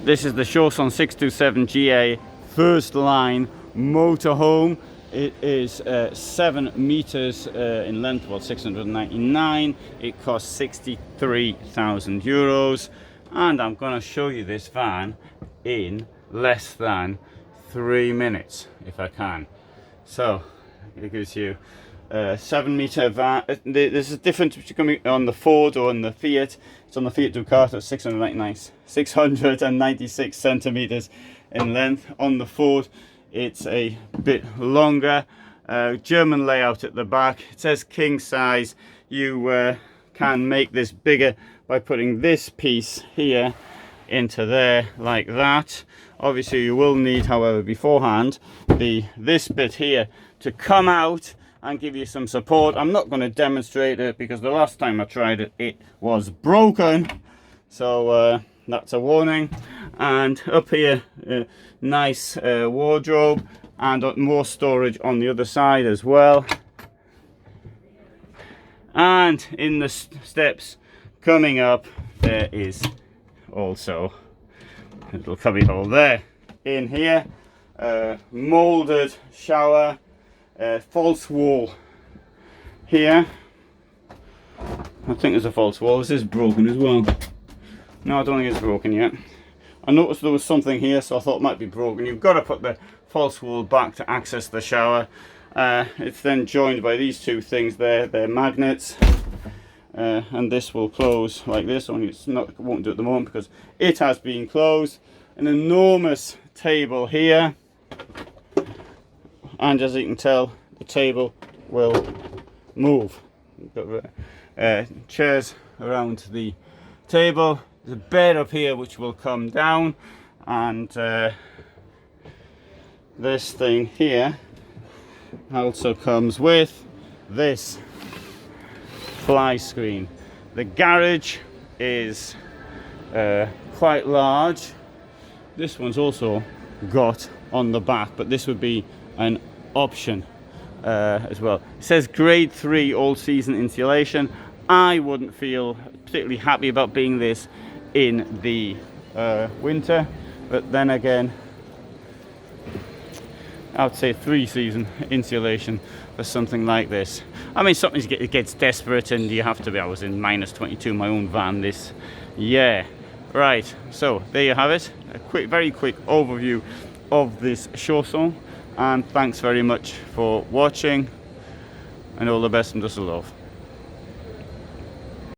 This is the Chausson 627 GA first line motorhome. It is 7 meters in length, well 699. It costs 63,000 euros, and I'm going to show you this van in less than 3 minutes if I can. So it gives you 7 meter van. There's a difference between on the Ford or on the Fiat. It's on the Fiat Ducato, 696 centimeters in length. On the Ford, it's a bit longer. German layout at the back. It says king size. You can make this bigger by putting this piece here into there like that. Obviously, you will need, however, beforehand, this bit here to come out and give you some support. I'm not going to demonstrate it because the last time I tried it, it was broken. So that's a warning. And up here, nice wardrobe and more storage on the other side as well. And in the steps coming up, there is also a little cubby hole there. In here, molded shower. False wall here. I think there's a false wall. This is broken as well. No, I don't think it's broken yet. I noticed there was something here, so I thought it might be broken. You've got to put the false wall back to access the shower. It's then joined by these two things there. They're magnets, and this will close like this. Only it won't do it at the moment because it has been closed. An enormous table here. And as you can tell, the table will move. We've got chairs around the table. There's a bed up here which will come down, and this thing here also comes with this fly screen. The garage is quite large. This one's also got on the back, but this would be an option as well. It says grade 3 all season insulation. I wouldn't feel particularly happy about being this in the winter, but then again I would say 3 season insulation for something like this. I mean, sometimes it gets desperate and you have to be. I was in minus 22 my own van this year. Right, so there you have it, a very quick overview of this Chausson. And thanks very much for watching, and all the best from Düsseldorf.